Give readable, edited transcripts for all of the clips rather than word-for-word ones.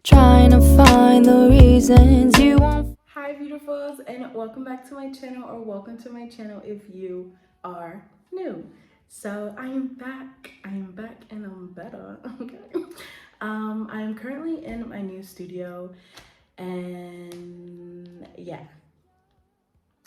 Trying to find the reasons you won't. Hi beautifuls, and welcome back to my channel, or welcome to my channel if you are new. So I am back and I'm better. Okay. I am currently in my new studio, and yeah,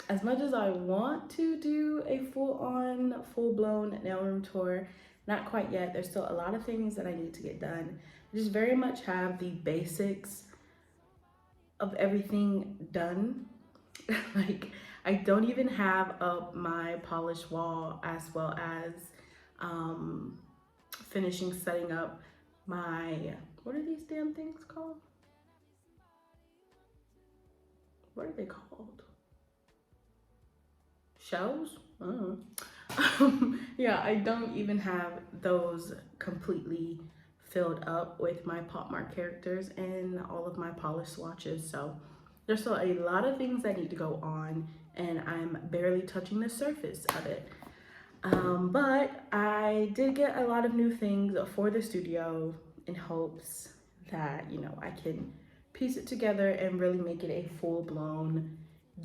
as much as I want to do a full-blown nail room tour, not quite yet. There's still a lot of things that I need to get done. I just very much have the basics of everything done. Like, I don't even have up my polish wall, as well as finishing setting up my, what are these damn things called? What are they called? Shelves? I don't know. Yeah, I don't even have those completely filled up with my pop mark characters and all of my polish swatches. So there's still a lot of things that need to go on, and I'm barely touching the surface of it. But I did get a lot of new things for the studio in hopes that, you know, I can piece it together and really make it a full-blown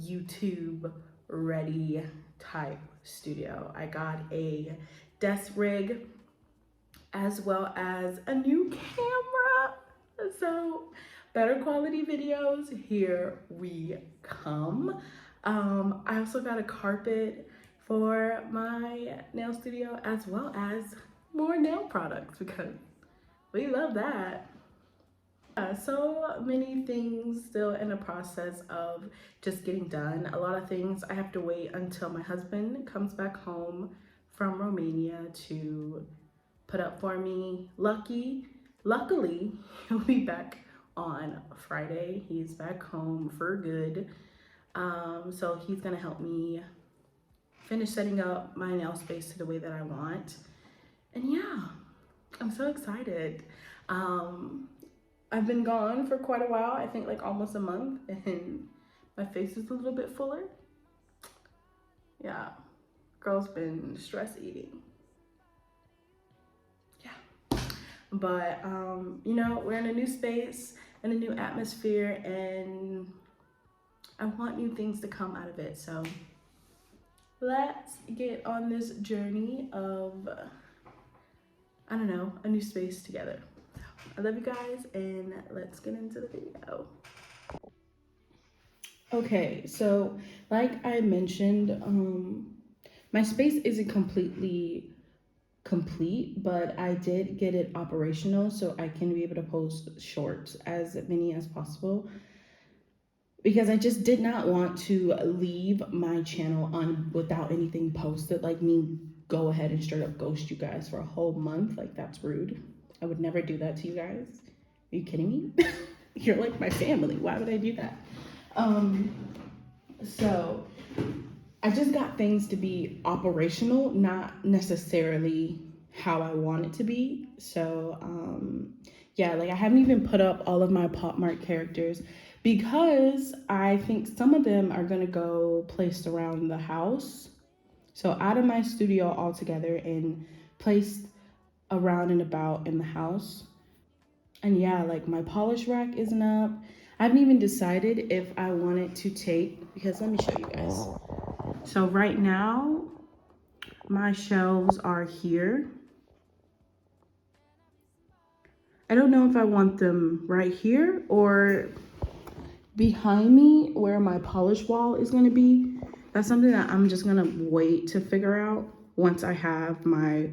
YouTube ready type studio. I got a desk rig as well as a new camera. So better quality videos, here we come. I also got a carpet for my nail studio, as well as more nail products because we love that. So many things still in the process of just getting done. A lot of things I have to wait until my husband comes back home from Romania to put up for me. Luckily, he'll be back on Friday. He's back home for good. So he's gonna help me finish setting up my nail space to the way that I want. And yeah, I'm so excited. I've been gone for quite a while, I think like almost a month, and my face is a little bit fuller. Yeah, girl's been stress eating. Yeah, but you know, we're in a new space and a new atmosphere, and I want new things to come out of it. So let's get on this journey of, I don't know, a new space together. I love you guys, and let's get into the video. Okay, so like I mentioned, my space isn't completely complete, but I did get it operational so I can be able to post shorts, as many as possible, because I just did not want to leave my channel on without anything posted, like me go ahead and straight up ghost you guys for a whole month. Like, that's rude. I would never do that to you guys. Are you kidding me? You're like my family. Why would I do that? So I just got things to be operational, not necessarily how I want it to be. So yeah, like I haven't even put up all of my pop mark characters because I think some of them are gonna go placed around the house. So out of my studio altogether and placed around and about in the house. And yeah, like my polish rack isn't up. I haven't even decided if I wanted to take, because let me show you guys. So right now, my shelves are here. I don't know if I want them right here or behind me where my polish wall is gonna be. That's something that I'm just gonna wait to figure out once I have my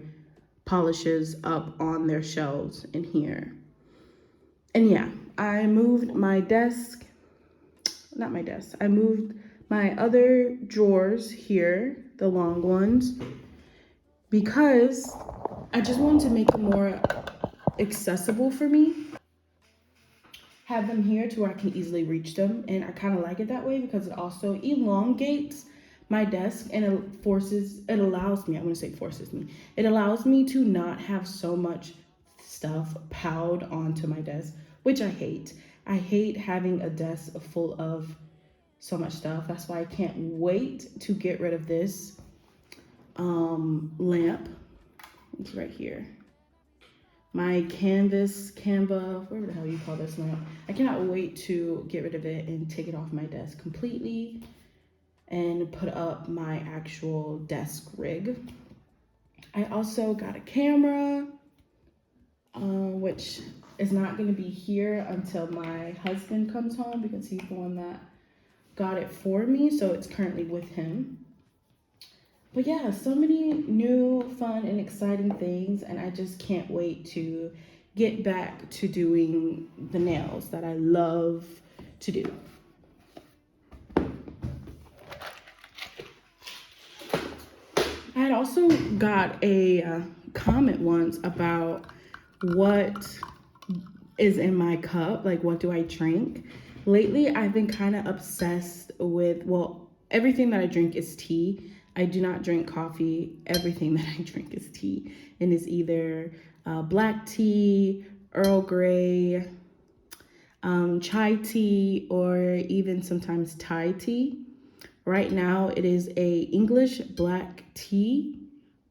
polishes up on their shelves in here. And yeah, I moved my desk, not my desk, I moved my other drawers here, the long ones, because I just wanted to make them more accessible for me. Have them here to where I can easily reach them, and I kind of like it that way because it also elongates my desk, and it allows me, I want to say forces me, it allows me to not have so much stuff piled onto my desk, which I hate. I hate having a desk full of so much stuff. That's why I can't wait to get rid of this lamp. It's right here. my Canva, whatever the hell you call this now. I cannot wait to get rid of it and take it off my desk completely and put up my actual desk rig. I also got a camera, which is not going to be here until my husband comes home because he's the one that got it for me, so it's currently with him. But yeah, so many new, fun, and exciting things, and I just can't wait to get back to doing the nails that I love to do. I had also got a comment once about what is in my cup, like what do I drink. Lately, I've been kind of obsessed with, well, everything that I drink is tea. I do not drink coffee. Everything that I drink is tea, and it's either black tea, Earl Grey, chai tea, or even sometimes Thai tea. Right now, it is a English black tea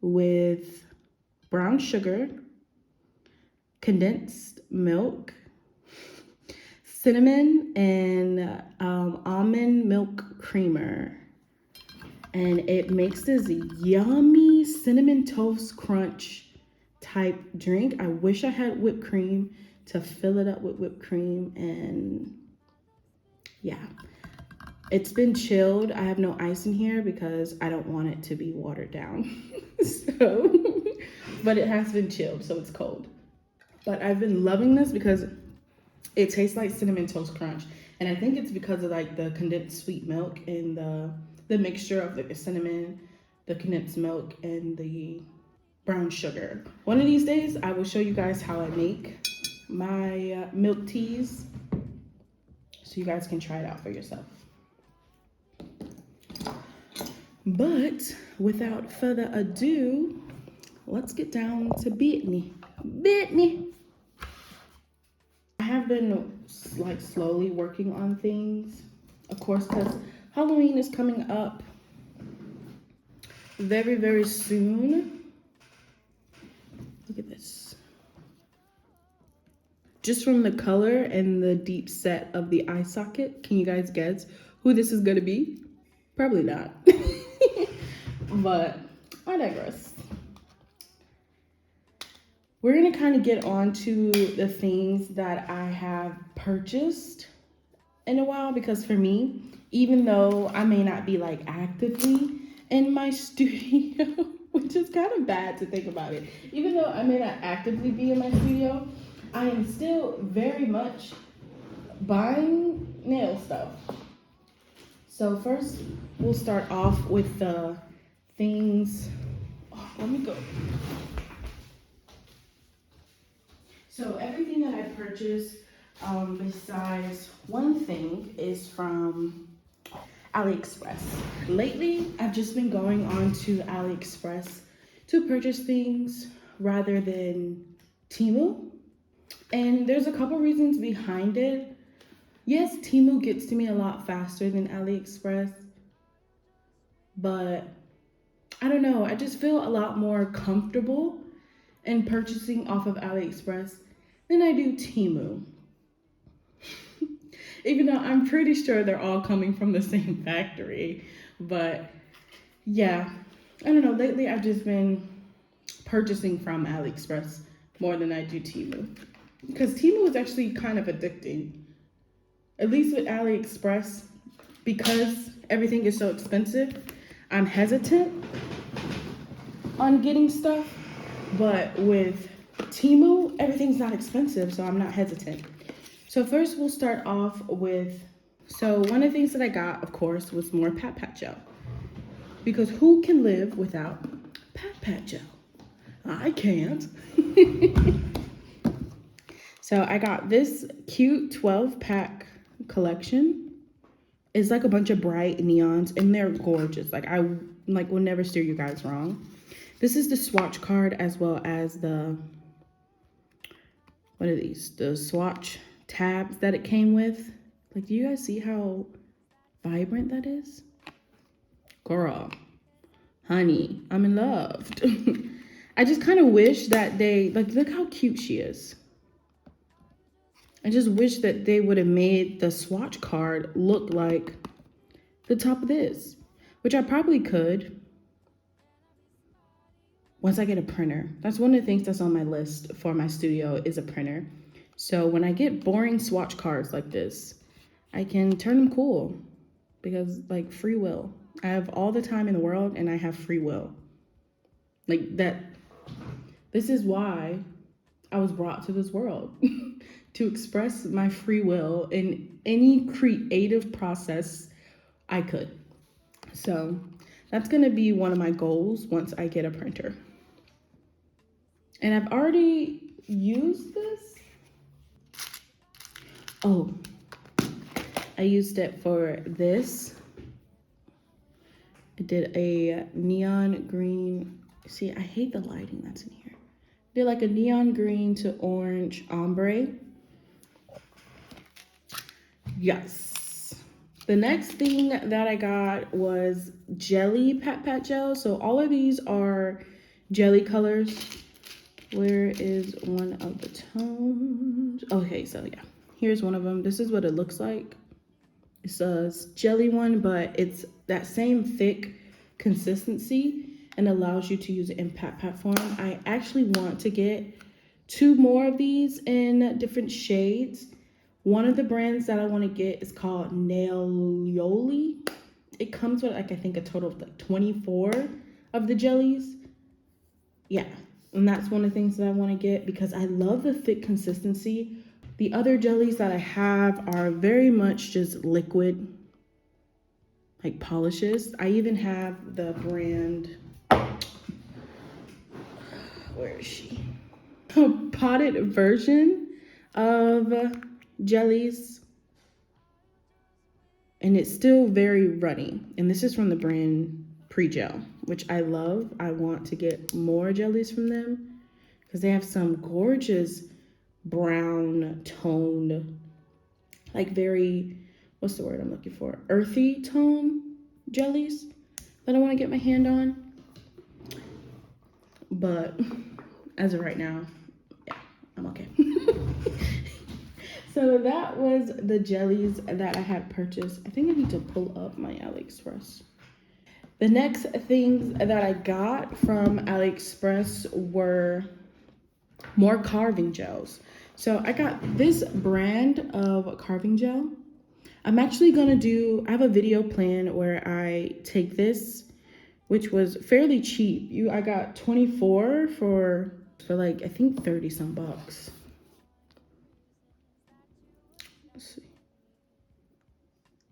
with brown sugar, condensed milk, cinnamon, and almond milk creamer. And it makes this yummy cinnamon toast crunch type drink. I wish I had whipped cream to fill it up with whipped cream. And yeah, it's been chilled. I have no ice in here because I don't want it to be watered down. So, but it has been chilled, so it's cold. But I've been loving this because it tastes like cinnamon toast crunch. And I think it's because of like the condensed sweet milk and the mixture of the cinnamon, the condensed milk, and the brown sugar. One of these days, I will show you guys how I make my milk teas so you guys can try it out for yourself. But without further ado, let's get down to business. I have been like slowly working on things, of course, because Halloween is coming up very, very soon. Look at this. Just from the color and the deep set of the eye socket, can you guys guess who this is gonna be? Probably not. But I digress. We're gonna kind of get on to the things that I have purchased in a while, because for me, even though I may not be like actively in my studio, which is kind of bad to think about it, even though I may not actively be in my studio, I am still very much buying nail stuff. So first, we'll start off with the things. Oh, let me go. So everything that I purchased, besides one thing, is from AliExpress. Lately, I've just been going on to AliExpress to purchase things rather than Temu. And there's a couple reasons behind it. Yes, Temu gets to me a lot faster than AliExpress, but I don't know, I just feel a lot more comfortable in purchasing off of AliExpress than I do Temu. Even though I'm pretty sure they're all coming from the same factory. But yeah, I don't know, lately I've just been purchasing from AliExpress more than I do Temu. Because Temu is actually kind of addicting. At least with AliExpress, because everything is so expensive, I'm hesitant on getting stuff. But with Temu, everything's not expensive, so I'm not hesitant. So first we'll start off with, so one of the things that I got, of course, was more pat gel. Because who can live without pat gel? I can't. So I got this cute 12-pack collection. It's like a bunch of bright neons, and they're gorgeous. Like I will never steer you guys wrong. This is the swatch card, as well as the, what are these? The swatch tabs that it came with. Like, do you guys see how vibrant that is? Girl, honey, I'm in love. I just kind of wish that they, like, look how cute she is. I just wish that they would have made the swatch card look like the top of this, which I probably could once I get a printer. That's one of the things that's on my list for my studio is a printer. So when I get boring swatch cards like this, I can turn them cool because, like, free will. I have all the time in the world and I have free will. Like that, this is why I was brought to this world to express my free will in any creative process I could. So that's gonna be one of my goals once I get a printer. And I've already used this. Oh, I used it for this. I did a neon green. See, I hate the lighting that's in here. Did like a neon green to orange ombre. Yes. The next thing that I got was jelly pat gel. So all of these are jelly colors. Where is one of the tones? Okay, so yeah, here's one of them. This is what it looks like. It's a jelly one, but it's that same thick consistency and allows you to use it in pat form. I actually want to get 2 more of these in different shades. One of the brands that I want to get is called Nailsathome. It comes with, like, I think a total of like 24 of the jellies. Yeah, and that's one of the things that I want to get because I love the thick consistency. The other jellies that I have are very much just liquid, like polishes. I even have the brand, where is she? A potted version of jellies. And it's still very runny. And this is from the brand Pre-Gel, which I love. I want to get more jellies from them because they have some gorgeous brown toned, like very, what's the word I'm looking for? Earthy tone jellies that I want to get my hand on. But as of right now, yeah, I'm okay. So that was the jellies that I had purchased. I think I need to pull up my AliExpress. The next things that I got from AliExpress were more carving gels. So I got this brand of carving gel. I'm actually gonna I have a video plan where I take this, which was fairly cheap. I got 24 for like, I think 30 some bucks. Let's see.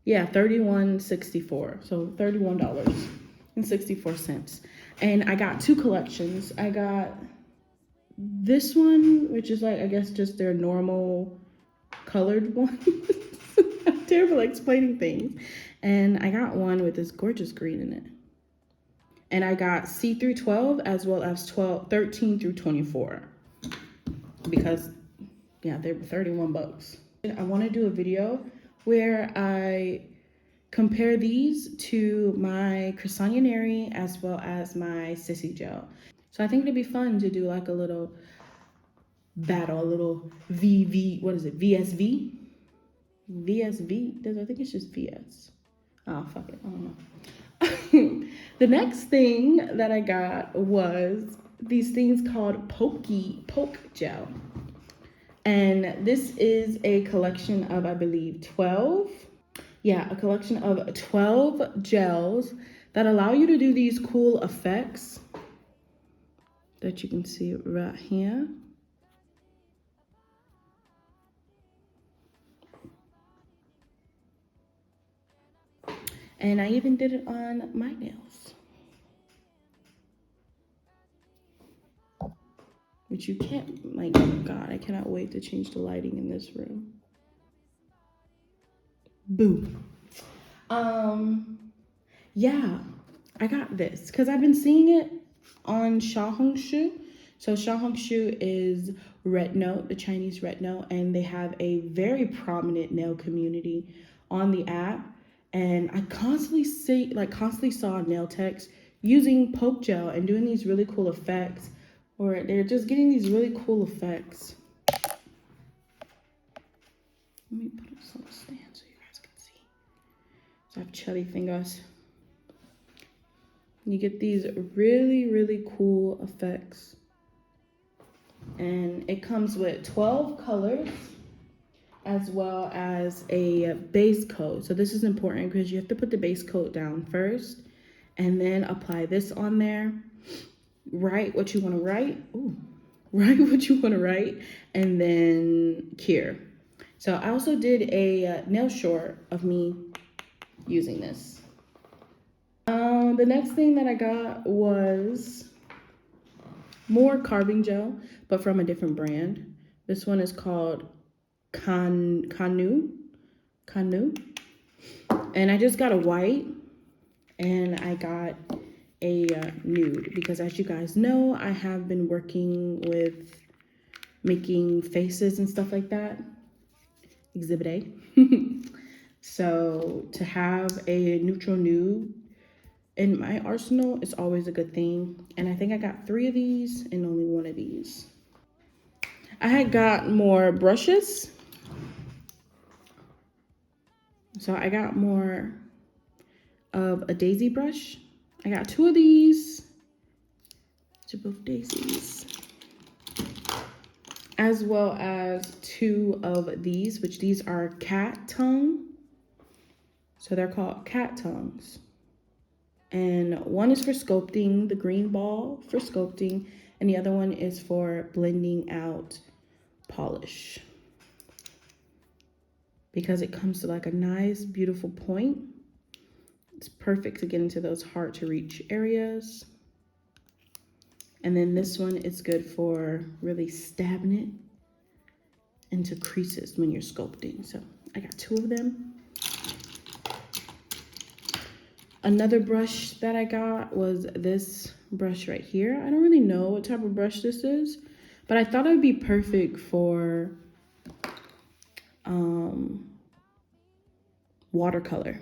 Yeah, $31.64. So $31.64. And I got 2 collections. I got this one, which is like, I guess just their normal colored one. I'm terrible at explaining things. And I got one with this gorgeous green in it. And I got C through 12 as well as 13 through 24. Because, yeah, they were 31 bucks. I want to do a video where I compare these to my Croissantary as well as my Sissy Gel. So I think it'd be fun to do like a little battle, a little what is it, VSV? VSV? I think it's just VS. Oh, fuck it, I don't know. The next thing that I got was these things called Poke Gel. And this is a collection of, I believe, 12. Yeah, a collection of 12 gels that allow you to do these cool effects that you can see right here. And I even did it on my nails. Which you can't, like, oh God, I cannot wait to change the lighting in this room. Boom. Yeah, I got this because I've been seeing it on Xiaohongshu. So Xiaohongshu is Red Note, the Chinese Red Note, and they have a very prominent nail community on the app. And I constantly saw nail techs using Poke Gel and doing these really cool effects or they're just getting these really cool effects. Let me put this on the stand so you guys can see. So I have chubby fingers. You get these really, really cool effects. And it comes with 12 colors as well as a base coat. So this is important because you have to put the base coat down first and then apply this on there. Write what you want to write. Ooh. Write what you want to write and then cure. So I also did a nail short of me using this. The next thing that I got was more carving gel, but from a different brand. This one is called Canu. And I just got a white and I got a nude because, as you guys know, I have been working with making faces and stuff like that. Exhibit A. So to have a neutral nude in my arsenal is always a good thing. And I think I got 3 of these and only 1 of these. I had got more brushes. So I got more of a daisy brush. I got 2 of these. To both daisies. As well as 2 of these, which these are cat tongue. So they're called cat tongues. And one is for sculpting, the green ball for sculpting, and the other one is for blending out polish. Because it comes to like a nice, beautiful point. It's perfect to get into those hard to reach areas. And then this one is good for really stabbing it into creases when you're sculpting. So I got 2 of them. Another brush that I got was this brush right here. I don't really know what type of brush this is, but I thought it would be perfect for watercolor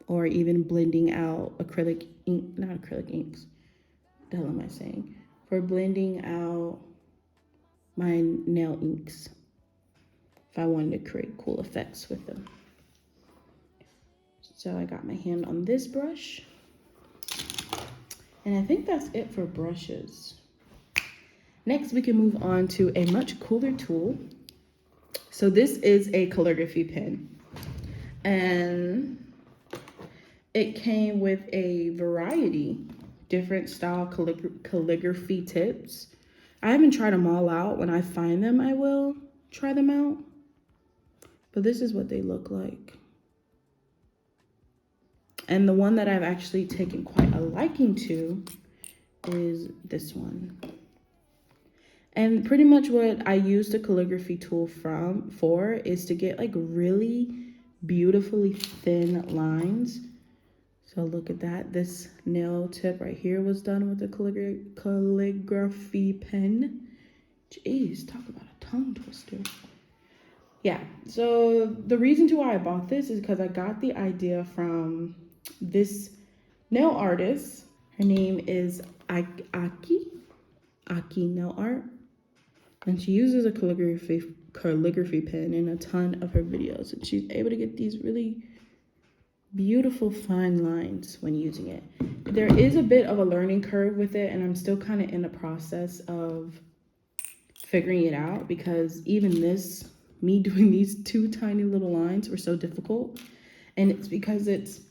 or even blending out acrylic ink, not acrylic inks. What the hell am I saying? For blending out my nail inks if I wanted to create cool effects with them. So I got my hand on this brush. And I think that's it for brushes. Next, we can move on to a much cooler tool. So this is a calligraphy pen. And it came with a variety, different style calligraphy tips. I haven't tried them all out. When I find them, I will try them out. But this is what they look like. And the one that I've actually taken quite a liking to is this one. And pretty much what I use the calligraphy tool for is to get like really beautifully thin lines. So look at that. This nail tip right here was done with the calligraphy pen. Jeez, talk about a tongue twister. Yeah, so the reason to why I bought this is because I got the idea from this nail artist. Her name is Aki Nail Art, and she uses a calligraphy pen in a ton of her videos, and she's able to get these really beautiful fine lines when using it. There is a bit of a learning curve with it, and I'm still kind of in the process of figuring it out because even me doing these 2 tiny little lines were so difficult. And it's because it's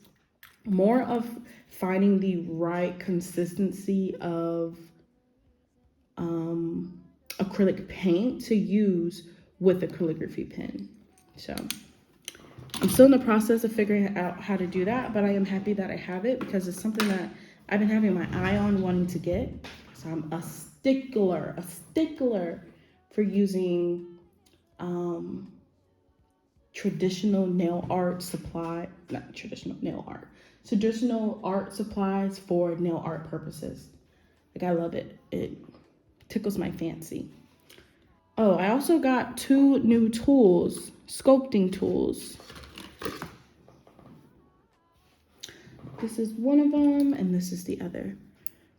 more of finding the right consistency of acrylic paint to use with a calligraphy pen. So I'm still in the process of figuring out how to do that, but I am happy that I have it because it's something that I've been having my eye on wanting to get. So I'm a stickler for using traditional art supplies for nail art purposes. Like, I love it. It tickles my fancy. Oh, I also got 2 new tools, sculpting tools. This is one of them and this is the other.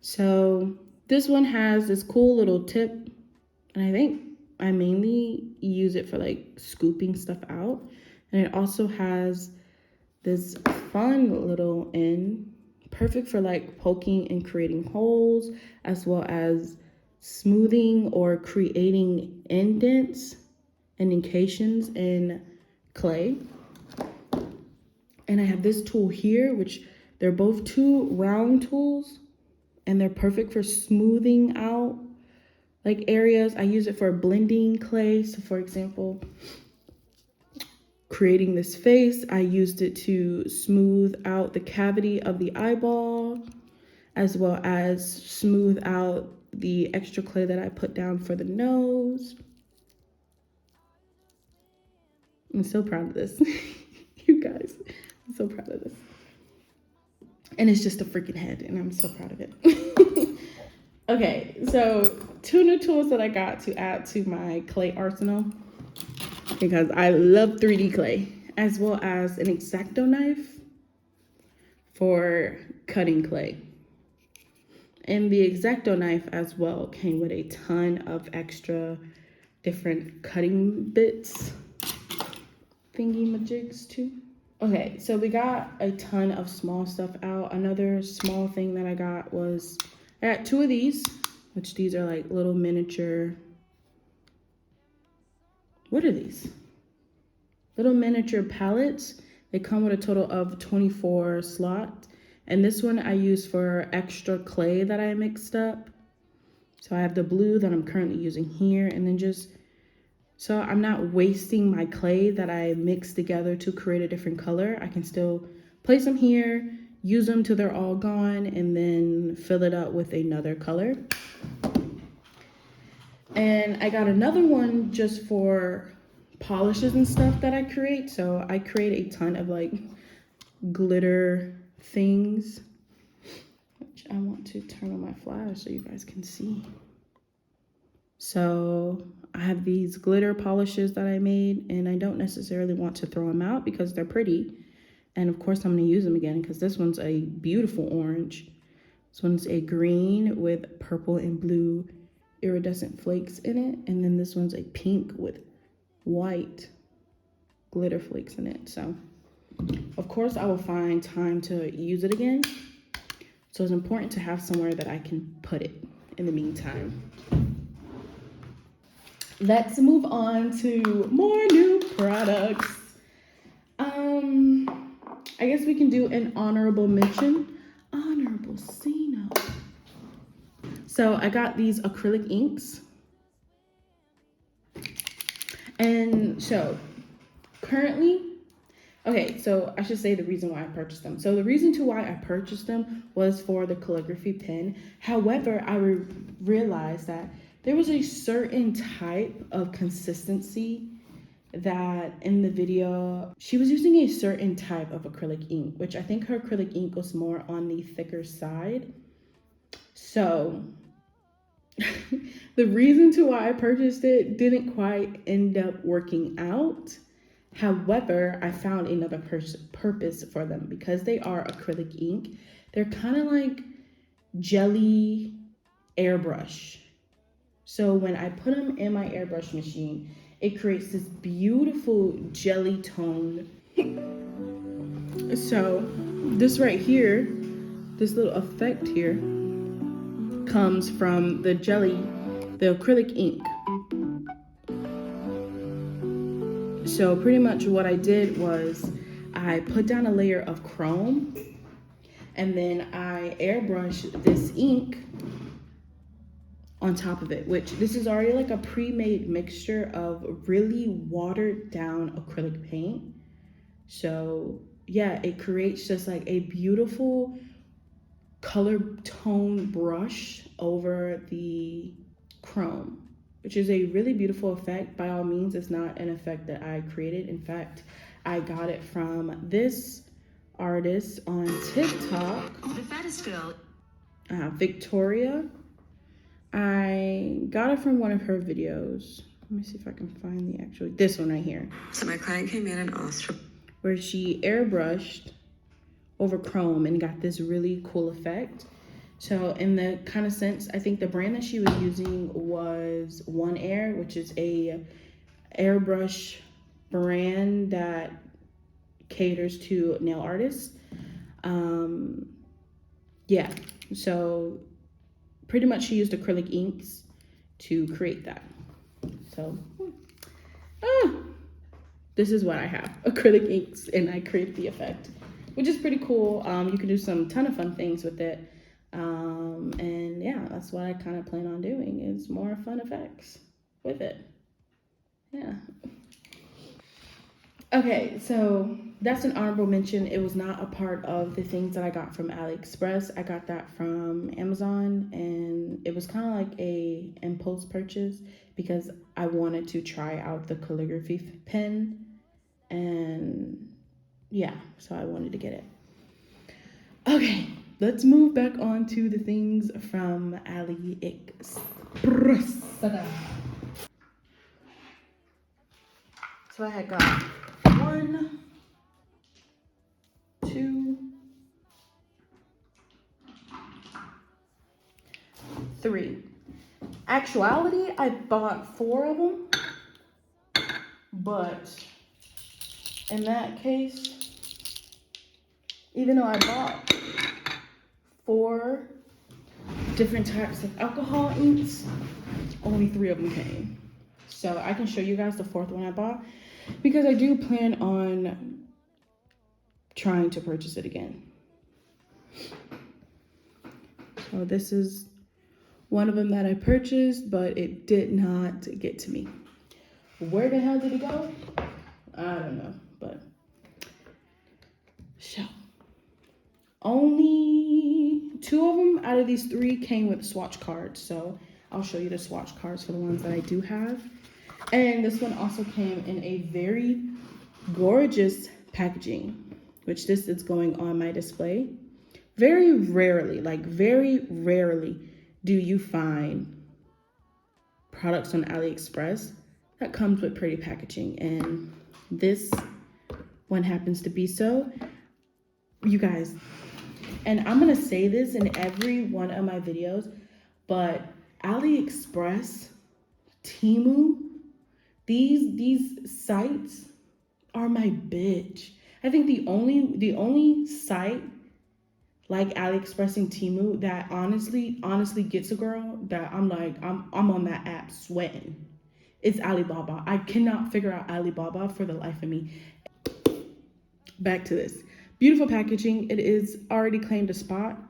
So This one has this cool little tip, and I think I mainly use it for like scooping stuff out. And it also has this fun little end, perfect for like poking and creating holes, as well as smoothing or creating indents and indications in clay. And I have this tool here, which they're both two round tools, and they're perfect for smoothing out like areas. I use it for blending clay. So for example, creating this face, I used it to smooth out the cavity of the eyeball, as well as smooth out the extra clay that I put down for the nose. I'm so proud of this. You guys, I'm so proud of this. And it's just a freaking head, and I'm so proud of it. Okay, so 2 new tools that I got to add to my clay arsenal, because I love 3D clay, as well as an X-Acto knife for cutting clay. And the X-Acto knife as well came with a ton of extra different cutting bits, thingy-majigs too. Okay, so we got a ton of small stuff out. Another small thing that I got was, I got 2 of these, which these are like little miniature, what are these? Little miniature palettes. They come with a total of 24 slots. And this one I use for extra clay that I mixed up. So I have the blue that I'm currently using here, and then just, so I'm not wasting my clay that I mixed together to create a different color. I can still place them here, use them till they're all gone, and then fill it up with another color. And I got another one just for polishes and stuff that I create. So I create a ton of like glitter things, which I want to turn on my flash so you guys can see. So I have these glitter polishes that I made, and I don't necessarily want to throw them out because they're pretty. And of course I'm gonna use them again, because this one's a beautiful orange. This one's a green with purple and blue iridescent flakes in it. And then this one's a pink with white glitter flakes in it. So of course I will find time to use it again. So it's important to have somewhere that I can put it in the meantime. Let's move on to more new products. I guess we can do an honorable mention. Honorable C note. So I got these acrylic inks. And so currently, okay, so I should say the reason why I purchased them. So the reason to why I purchased them was for the calligraphy pen. However, I realized that there was a certain type of consistency that in the video, she was using a certain type of acrylic ink, which I think her acrylic ink was more on the thicker side. So the reason to why I purchased it didn't quite end up working out. However, I found another purpose for them because they are acrylic ink. They're kind of like jelly airbrush. So when I put them in my airbrush machine, it creates this beautiful jelly tone. So this right here, this little effect here, comes from the jelly, the acrylic ink. So pretty much what I did was I put down a layer of chrome, and then I airbrushed this ink on top of it, which this is already like a pre-made mixture of really watered down acrylic paint. So yeah, it creates just like a beautiful color tone brush over the chrome, which is a really beautiful effect. By all means, it's not an effect that I created. In fact, I got it from this artist on TikTok, The fat is filled. Victoria. I got it from one of her videos. Let me see if I can find the actual, this one right here. So my client came in and asked for, where she airbrushed over chrome and got this really cool effect. So in the kind of sense, I think the brand that she was using was One Air, which is a airbrush brand that caters to nail artists. Yeah, so pretty much she used acrylic inks to create that. So this is what I have, acrylic inks, and I created the effect, which is pretty cool. You can do some ton of fun things with it. And yeah, that's what I kind of plan on doing, is more fun effects with it. Yeah. Okay, so that's an honorable mention. It was not a part of the things that I got from AliExpress. I got that from Amazon, and it was kind of like a impulse purchase because I wanted to try out the calligraphy pen, and yeah, so I wanted to get it. Okay, let's move back on to the things from AliExpress. So I had got 1, 2, 3. Actuality, I bought 4 of them, but in that case, even though I bought 4 different types of alcohol inks, only 3 of them came. So I can show you guys the 4th one I bought because I do plan on trying to purchase it again. So this is one of them that I purchased, but it did not get to me. Where the hell did it go? I don't know, but so only 2 of them out of these 3 came with swatch cards. So I'll show you the swatch cards for the ones that I do have. And this one also came in a very gorgeous packaging, which this is going on my display. Very rarely do you find products on AliExpress that comes with pretty packaging, and this one happens to be so. You guys, and I'm gonna say this in every one of my videos, but AliExpress, Temu, these sites are my bitch. I think the only site like AliExpress and Temu that honestly gets a girl that I'm like, I'm on that app sweating, it's Alibaba. I cannot figure out Alibaba for the life of me. Back to this. Beautiful packaging. It is already claimed a spot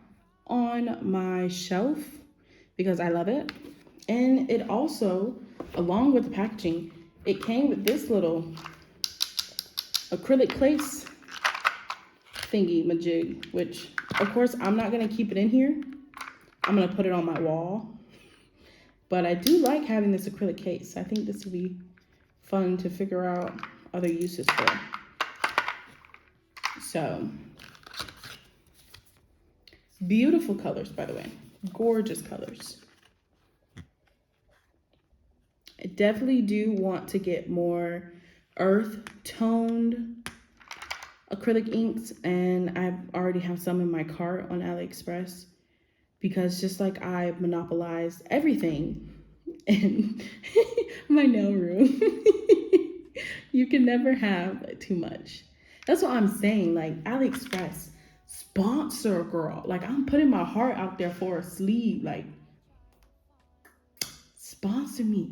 on my shelf because I love it. And it also, along with the packaging, it came with this little acrylic place thingy majig, which of course I'm not gonna keep it in here. I'm gonna put it on my wall. But I do like having this acrylic case. I think this would be fun to figure out other uses for. So, beautiful colors, by the way. Gorgeous colors. I definitely do want to get more earth-toned acrylic inks, and I already have some in my cart on AliExpress because just like I monopolized everything in my nail room, you can never have too much. That's what I'm saying. Like, AliExpress, sponsor, girl. Like, I'm putting my heart out there for a sleeve. Like, sponsor me.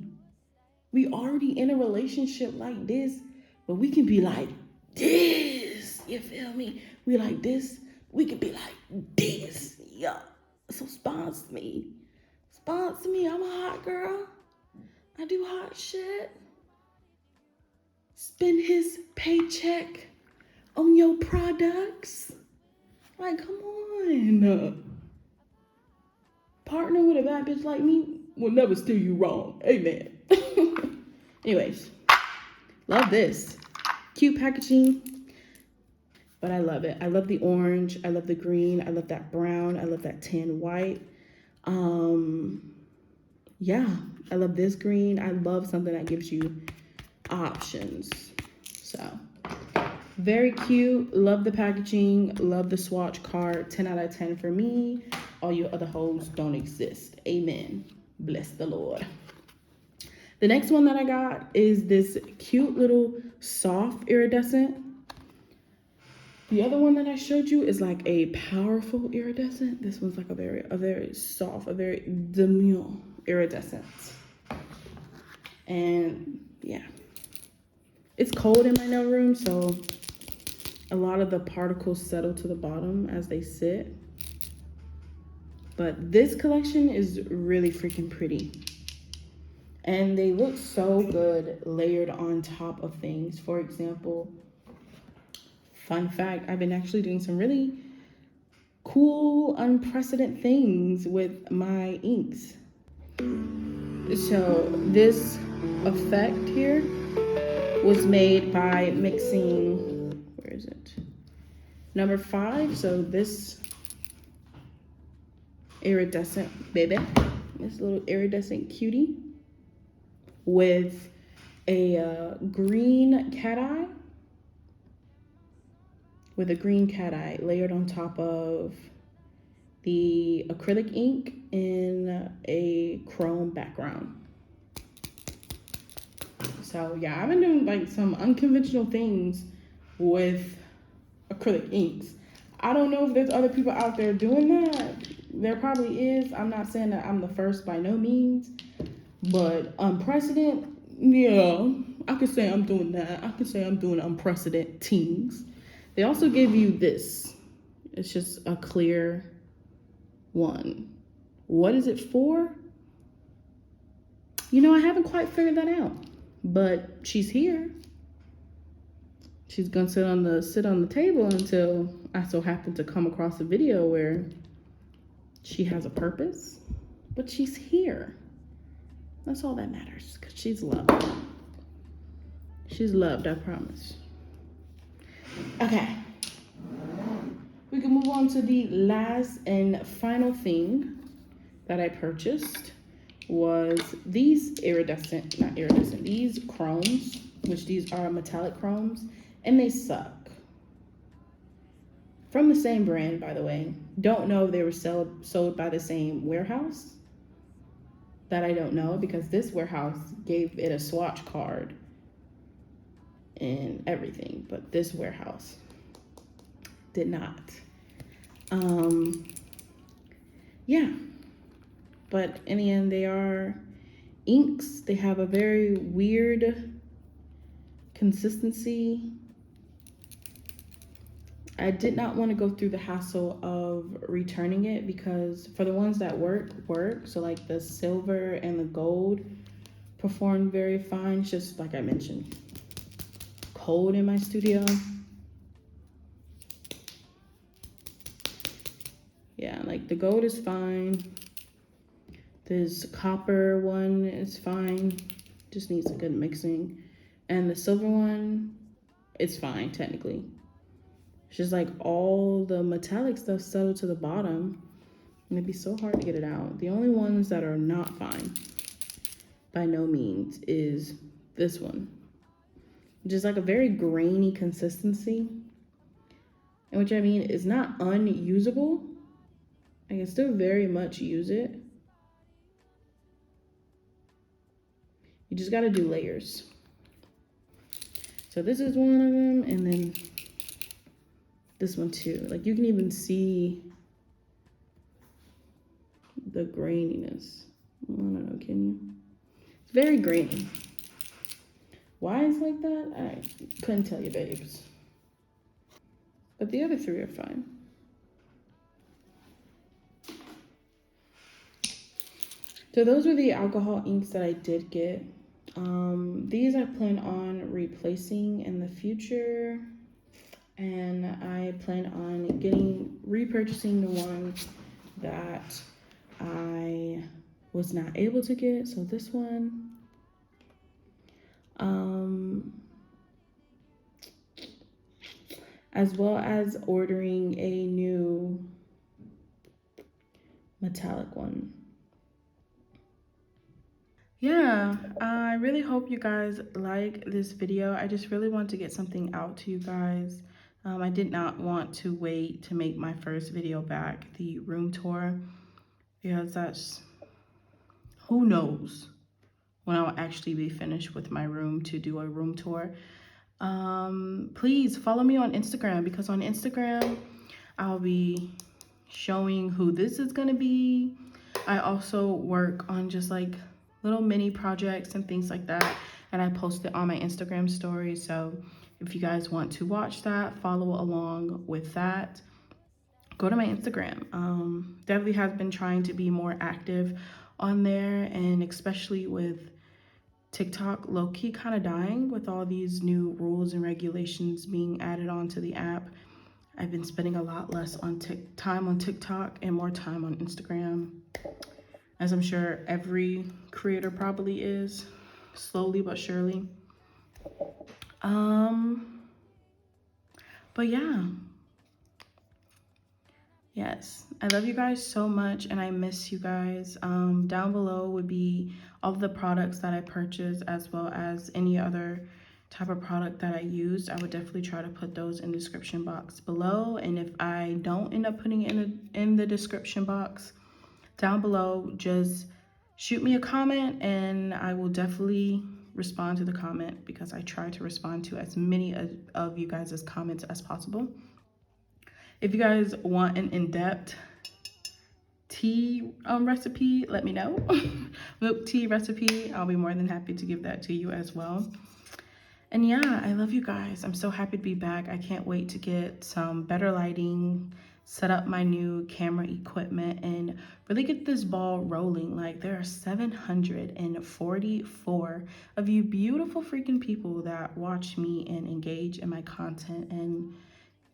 We already in a relationship like this, but we can be like this. You feel me? We like this. We can be like this. Yeah. So sponsor me. Sponsor me. I'm a hot girl. I do hot shit. Spend his paycheck on your products. Like, come on. Partner with a bad bitch like me will never steer you wrong. Amen. Anyways, love this. Cute packaging, but I love it. I love the orange. I love the green. I love that brown. I love that tan white. Yeah, I love this green. I love something that gives you options. So, very cute. Love the packaging. Love the swatch card. 10 out of 10 for me. all you other hoes don't exist. Amen. Bless the Lord. The next one that I got is this cute little soft iridescent. The other one that I showed you is like a powerful iridescent. This one's like a very soft, a very demure iridescent. And yeah, it's cold in my nail room, so a lot of the particles settle to the bottom as they sit. But this collection is really freaking pretty. And they look so good layered on top of things. For example, fun fact, I've been actually doing some really cool, unprecedented things with my inks. So this effect here was made by mixing, where is it? Number 5, so this iridescent baby, this little iridescent cutie with a green cat eye, layered on top of the acrylic ink in a chrome background. So yeah, I've been doing like some unconventional things with acrylic inks. I don't know if there's other people out there doing that. There probably is. I'm not saying that I'm the first by no means, but unprecedented, yeah, I could say I'm doing that. I could say I'm doing unprecedented things. They also give you this. It's just a clear one. What is it for? You know, I haven't quite figured that out, but she's here. She's gonna sit on the table until I so happen to come across a video where she has a purpose, but she's here. That's all that matters, because she's loved. She's loved, I promise. Okay. We can move on to the last and final thing that I purchased was these these chromes, which these are metallic chromes, and they suck. From the same brand, by the way. Don't know if they were sold by the same warehouse. That I don't know, because this warehouse gave it a swatch card and everything, but this warehouse did not. Yeah, but in the end, they are inks. They have a very weird consistency. I did not want to go through the hassle of returning it, because for the ones that work. So like the silver and the gold performed very fine. It's just like I mentioned, cold in my studio. Yeah, like the gold is fine. This copper one is fine. Just needs a good mixing. And the silver one, it's fine technically. It's just like all the metallic stuff settled to the bottom, and it'd be so hard to get it out. The only ones that are not fine, by no means, is this one, which is like a very grainy consistency, and which I mean is not unusable. I can still very much use it. You just got to do layers. So this is one of them, and then this one too. Like you can even see the graininess. I don't know, can you? It's very grainy. Why it's like that, I couldn't tell you, babes. But the other 3 are fine. So those were the alcohol inks that I did get. These I plan on replacing in the future. And I plan on repurchasing the one that I was not able to get. So this one. As well as ordering a new metallic one. Yeah, I really hope you guys like this video. I just really want to get something out to you guys I did not want to wait to make my first video back, the room tour, because that's, who knows when I'll actually be finished with my room to do a room tour. Please follow me on Instagram, because on Instagram I'll be showing who this is gonna be. I also work on just like little mini projects and things like that, and I post it on my Instagram story. So if you guys want to watch that, follow along with that, go to my Instagram. Definitely has been trying to be more active on there, and especially with TikTok low-key kind of dying with all these new rules and regulations being added onto the app. I've been spending a lot less on time on TikTok and more time on Instagram, as I'm sure every creator probably is, slowly but surely. But yeah. Yes, I love you guys so much, and I miss you guys. Down below would be all of the products that I purchased, as well as any other type of product that I used. I would definitely try to put those in the description box below, and if I don't end up putting it in the description box down below, just shoot me a comment and I will definitely respond to the comment, because I try to respond to as many of you guys' comments as possible. If you guys want an in-depth tea recipe, let me know. Milk tea recipe, I'll be more than happy to give that to you as well. And yeah, I love you guys. I'm so happy to be back. I can't wait to get some better lighting, set up my new camera equipment, and really get this ball rolling. Like, there are 744 of you beautiful freaking people that watch me and engage in my content, and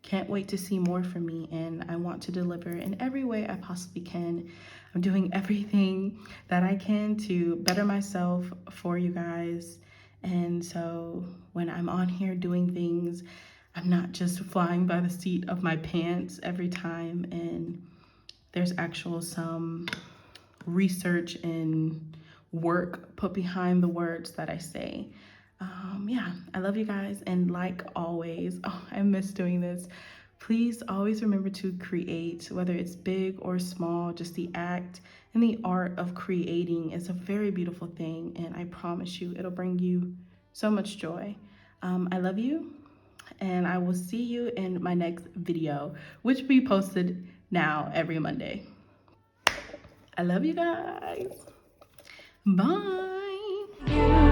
can't wait to see more from me, and I want to deliver in every way I possibly can. I'm doing everything that I can to better myself for you guys. And so when I'm on here doing things, I'm not just flying by the seat of my pants every time, and there's actual some research and work put behind the words that I say. Yeah, I love you guys, and like always, oh, I miss doing this. Please always remember to create, whether it's big or small. Just the act and the art of creating is a very beautiful thing, and I promise you it'll bring you so much joy. I love you, and I will see you in my next video, which will be posted now every Monday. I love you guys. Bye.